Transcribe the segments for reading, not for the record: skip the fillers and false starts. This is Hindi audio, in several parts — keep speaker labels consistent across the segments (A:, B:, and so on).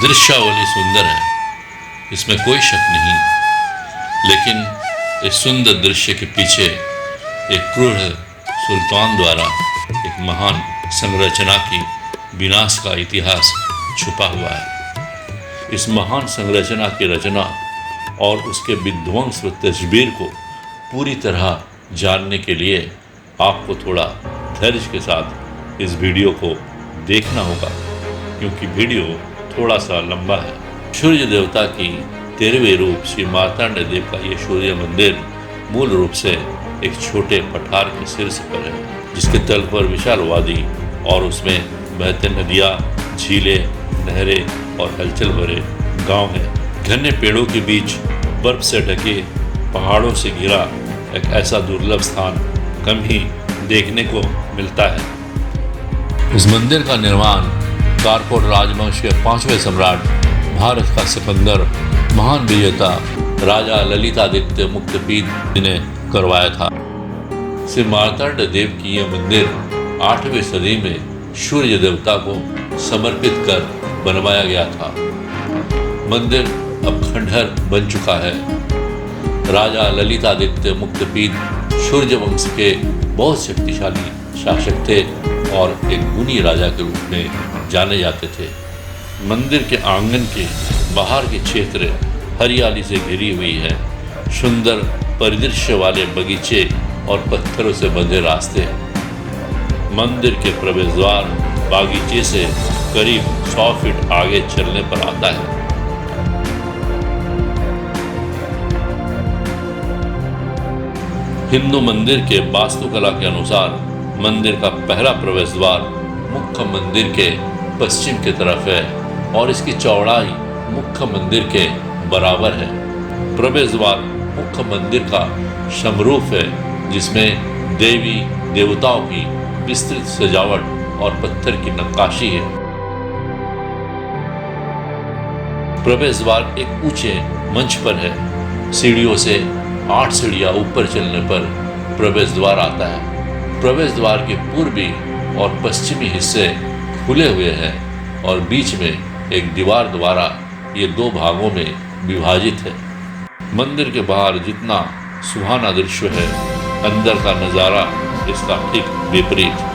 A: दृश्यावली सुंदर है, इसमें कोई शक नहीं, लेकिन इस सुंदर दृश्य के पीछे एक क्रूर सुल्तान द्वारा एक महान संरचना की विनाश का इतिहास छुपा हुआ है। इस महान संरचना की रचना और उसके विध्वंस व तस्वीर को पूरी तरह जानने के लिए आपको थोड़ा धैर्य के साथ इस वीडियो को देखना होगा, क्योंकि वीडियो थोड़ा सा लंबा है। सूर्य देवता की 13वें रूप श्री मार्तंड देव का ये सूर्य मंदिर मूल रूप से एक छोटे पठार के शीर्ष पर है, जिसके तल पर विशाल वादी और उसमें बहते नदियाँ, झीलें, नहरें और हलचल भरे गांव हैं। घने पेड़ों के बीच बर्फ से ढके पहाड़ों से घिरा एक ऐसा दुर्लभ स्थान कम ही देखने को मिलता है। इस मंदिर का निर्माण कारकोट राजवंश के 5वें सम्राट, भारत का सिकंदर, महान विजेता राजा ललितादित्य मुक्तपीत ने करवाया था। श्री मार्तंड देव की यह मंदिर 8वीं सदी में सूर्य देवता को समर्पित कर बनवाया गया था। मंदिर अब खंडहर बन चुका है। राजा ललितादित्य मुक्तपीत सूर्य वंश के बहुत शक्तिशाली शासक थे और एक गुणी राजा के रूप में जाने जाते थे। मंदिर के आंगन के बाहर के क्षेत्र हरियाली से घिरी हुई है। सुंदर परिदृश्य वाले बगीचे और पत्थरों से बंधे रास्ते। मंदिर के प्रवेश द्वार बागीचे से करीब 100 फीट आगे चलने पर आता है। हिंदू मंदिर के वास्तुकला के अनुसार मंदिर का पहला प्रवेश द्वार मुख्य मंदिर के पश्चिम की तरफ है और इसकी चौड़ाई मुख्य मंदिर के बराबर है। प्रवेश द्वार मुख्य मंदिर का समरूप है, जिसमें देवी देवताओं की विस्तृत सजावट और पत्थर की नक्काशी है। प्रवेश द्वार एक ऊंचे मंच पर है। सीढ़ियों से 8 सीढ़ियां ऊपर चलने पर प्रवेश द्वार आता है। प्रवेश द्वार के पूर्वी और पश्चिमी हिस्से खुले हुए हैं और बीच में एक दीवार द्वारा ये 2 भागों में विभाजित है। मंदिर के बाहर जितना सुहाना दृश्य है, अंदर का नज़ारा इसका ठीक विपरीत।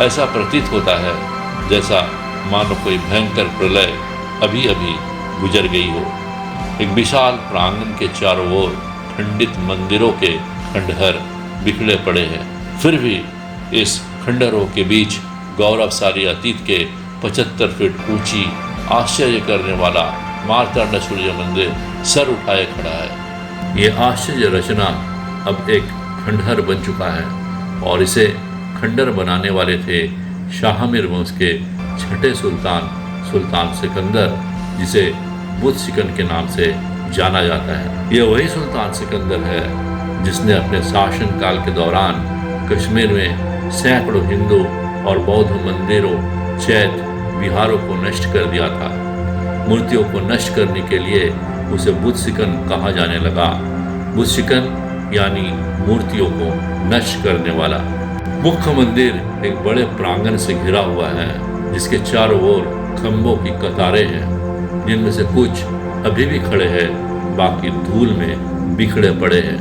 A: ऐसा प्रतीत होता है जैसा मानो कोई भयंकर प्रलय अभी अभी गुजर गई हो। एक विशाल प्रांगण के चारों ओर खंडित मंदिरों के खंडहर बिखरे पड़े हैं। फिर भी इस खंडहरों के बीच गौरवशाली अतीत के 75 फीट ऊंची आश्चर्य करने वाला मार्तंड सूर्य मंदिर सर उठाए खड़ा है। ये आश्चर्य रचना अब एक खंडहर बन चुका है और इसे खंडहर बनाने वाले थे शाहमीर वंश के 6ठे सुल्तान सिकंदर, जिसे बुद्ध सिकन के नाम से जाना जाता है। यह वही सुल्तान सिकंदर है जिसने अपने शासन काल के दौरान कश्मीर में सैकड़ों हिंदू और बौद्ध मंदिरों, चैत्य विहारों को नष्ट कर दिया था। मूर्तियों को नष्ट करने के लिए उसे बुद्ध सिकन कहा जाने लगा। बुद्ध सिकन यानी मूर्तियों को नष्ट करने वाला। मुख्य मंदिर एक बड़े प्रांगण से घिरा हुआ है, जिसके चारों ओर खंभों की कतारें हैं, जिनमें से कुछ अभी भी खड़े हैं, बाकी धूल में बिखरे पड़े हैं।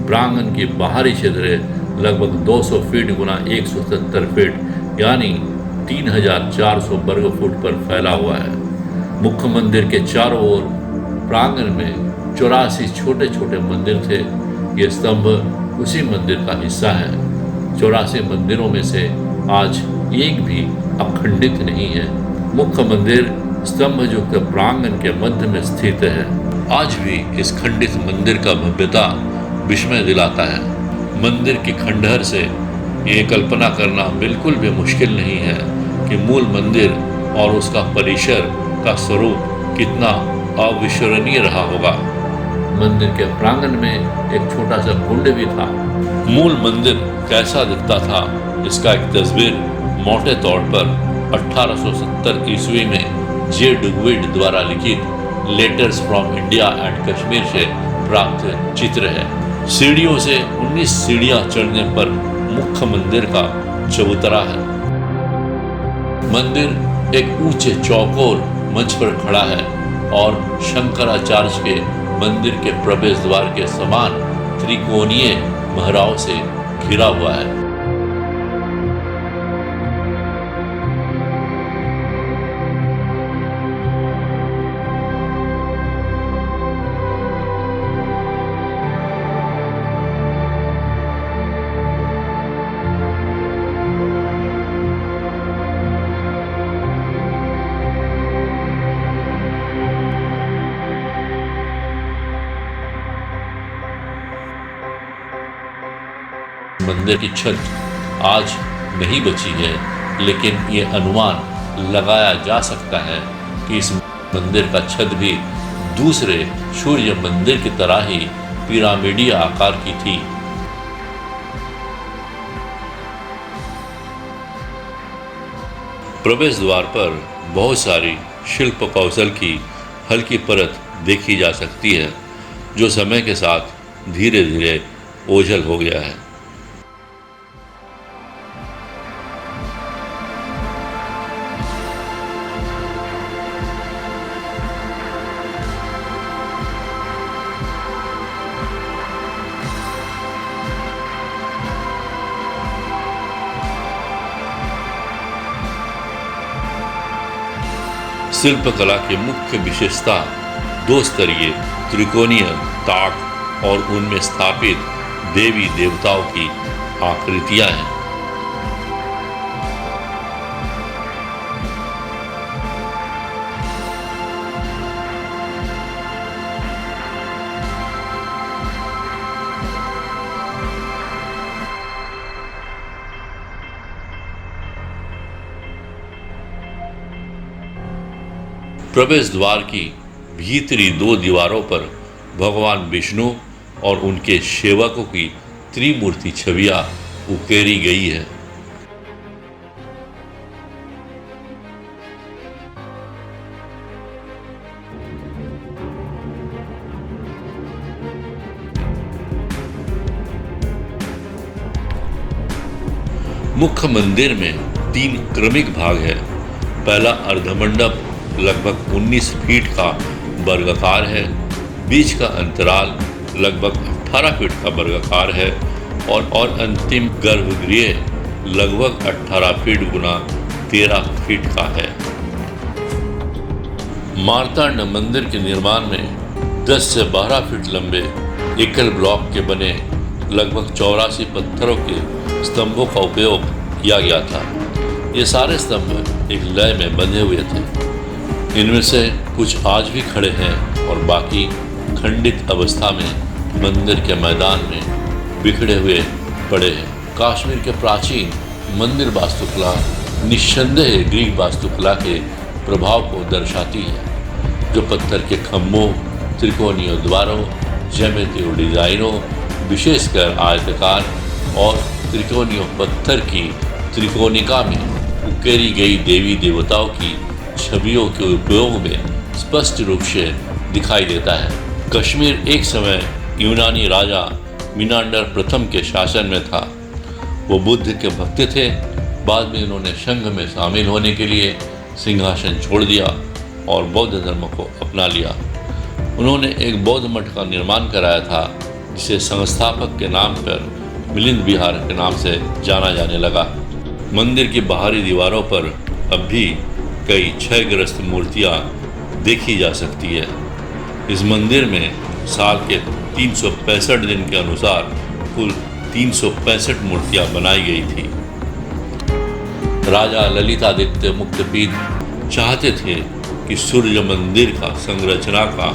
A: प्रांगण की बाहरी क्षेत्र लगभग 200 फीट गुना 170 फीट यानी 3400 वर्ग फुट पर फैला हुआ है। मुख्य मंदिर के चारों ओर प्रांगण में 84 छोटे छोटे मंदिर थे। ये स्तंभ उसी मंदिर का हिस्सा है। 84 मंदिरों में से आज एक भी अखंडित नहीं है। मुख्य मंदिर स्तंभयुक्त प्रांगण के मध्य में स्थित है। आज भी इस खंडित मंदिर का भव्यता विस्मय दिलाता है। मंदिर की खंडहर से ये कल्पना करना बिल्कुल भी मुश्किल नहीं है कि मूल मंदिर और उसका परिसर का स्वरूप कितना अविस्मरणीय रहा होगा। मंदिर के प्रांगण में एक छोटा सा कुंड भी था। मूल मंदिर कैसा दिखता था इसका एक तस्वीर मोटे तौर पर 1870 ईस्वी में जे डुगविड द्वारा लिखित letters from India and Kashmir से प्राप्त चित्र है। सीढ़ियों से 19 सीढ़ियां चढ़ने पर मुख्य मंदिर का चबूतरा है। मंदिर एक ऊंचे चौकोर मंच पर खड़ा है और शंकराचार्य के मंदिर के प्रवेश द्वार के समान त्रिकोणीय महराव से घिरा हुआ है। मंदिर की छत आज नहीं बची है, लेकिन ये अनुमान लगाया जा सकता है कि इस मंदिर का छत भी दूसरे सूर्य मंदिर की तरह ही पिरामिडीय आकार की थी। प्रवेश द्वार पर बहुत सारी शिल्प कौशल की हल्की परत देखी जा सकती है, जो समय के साथ धीरे धीरे ओझल हो गया है। शिल्पकला की मुख्य विशेषता दो स्तरीय त्रिकोणीय ताक और उनमें स्थापित देवी देवताओं की आकृतियां हैं। प्रवेश द्वार की भीतरी दो दीवारों पर भगवान विष्णु और उनके सेवकों की त्रिमूर्ति छवियां उकेरी गई है। मुख्य मंदिर में 3 क्रमिक भाग है। पहला अर्धमंडप लगभग 19 फीट का वर्गाकार है, बीच का अंतराल लगभग 18 फीट का वर्गाकार है और अंतिम गर्भगृह लगभग 18 फीट गुना 13 फीट का है। मार्तांड मंदिर के निर्माण में 10 से 12 फीट लंबे एकल ब्लॉक के बने लगभग 84 पत्थरों के स्तंभों का उपयोग किया गया था। ये सारे स्तंभ एक लय में बंधे हुए थे। इनमें से कुछ आज भी खड़े हैं और बाकी खंडित अवस्था में मंदिर के मैदान में बिखरे हुए पड़े हैं। कश्मीर के प्राचीन मंदिर वास्तुकला निस्संदेह ग्रीक वास्तुकला के प्रभाव को दर्शाती है, जो पत्थर के खम्भों, त्रिकोणीय द्वारों, ज्यामितीय डिजाइनों, विशेषकर आयताकार और त्रिकोणीय पत्थर की त्रिकोणिका में उकेरी गई देवी देवताओं की छवियों के उपयोग में स्पष्ट रूप से दिखाई देता है। कश्मीर एक समय यूनानी राजा मिनांडर प्रथम के शासन में था। वो बुद्ध के भक्त थे। बाद में उन्होंने संघ में शामिल होने के लिए सिंहासन छोड़ दिया और बौद्ध धर्म को अपना लिया। उन्होंने एक बौद्ध मठ का निर्माण कराया था, जिसे संस्थापक के नाम पर मिलिंद विहार के नाम से जाना जाने लगा। मंदिर की बाहरी दीवारों पर अब भी कई क्षयग्रस्त मूर्तियां देखी जा सकती है। इस मंदिर में साल के 365 दिन के अनुसार कुल 365 मूर्तियां बनाई गई थी। राजा ललितादित्य मुक्तपीत चाहते थे कि सूर्य मंदिर का संरचना का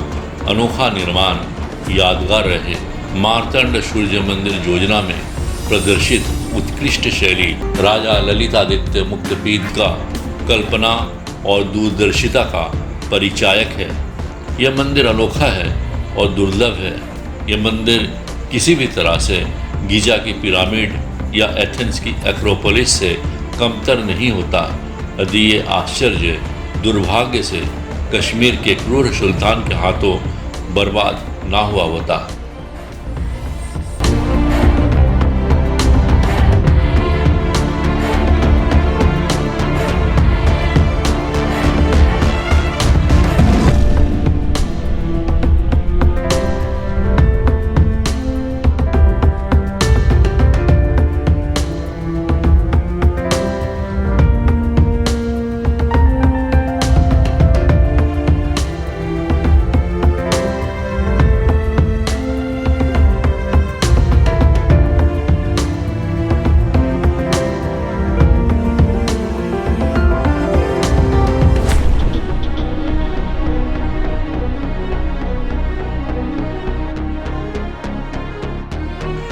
A: अनोखा निर्माण यादगार रहे। मार्तंड सूर्य मंदिर योजना में प्रदर्शित उत्कृष्ट शैली राजा ललितादित्य मुक्तपीत का कल्पना और दूरदर्शिता का परिचायक है। यह मंदिर अनोखा है और दुर्लभ है। यह मंदिर किसी भी तरह से गीजा की पिरामिड या एथेंस की एक्रोपोलिस से कमतर नहीं होता यदि ये आश्चर्य दुर्भाग्य से कश्मीर के क्रूर सुल्तान के हाथों बर्बाद ना हुआ होता।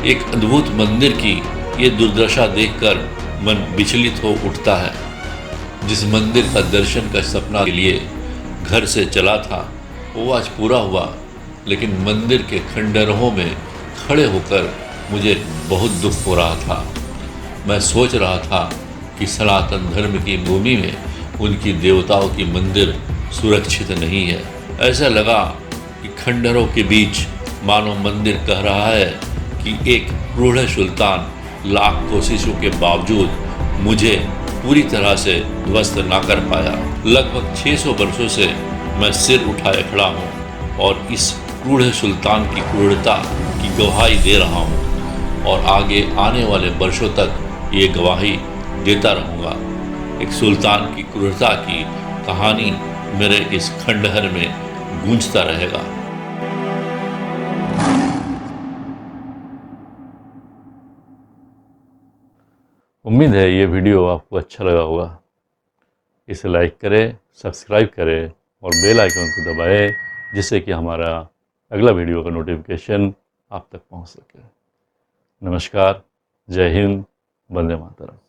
A: एक अद्भुत मंदिर की ये दुर्दशा देखकर मन विचलित हो उठता है। जिस मंदिर का दर्शन का सपना के लिए घर से चला था वो आज पूरा हुआ, लेकिन मंदिर के खंडहरों में खड़े होकर मुझे बहुत दुख हो रहा था। मैं सोच रहा था कि सनातन धर्म की भूमि में उनकी देवताओं की मंदिर सुरक्षित नहीं है। ऐसा लगा कि खंडहरों के बीच मानो मंदिर कह रहा है कि एक क्रूर सुल्तान लाख कोशिशों के बावजूद मुझे पूरी तरह से ध्वस्त ना कर पाया। लगभग 600 वर्षों से मैं सिर उठाए खड़ा हूँ और इस क्रूर सुल्तान की क्रूरता की गवाही दे रहा हूँ और आगे आने वाले वर्षों तक ये गवाही देता रहूँगा। एक सुल्तान की क्रूरता की कहानी मेरे इस खंडहर में गूंजता रहेगा। उम्मीद है ये वीडियो आपको अच्छा लगा होगा। इसे लाइक करें, सब्सक्राइब करें और बेल आइकन को दबाएं, जिससे कि हमारा अगला वीडियो का नोटिफिकेशन आप तक पहुंच सके। नमस्कार, जय हिंद, वंदे मातरम।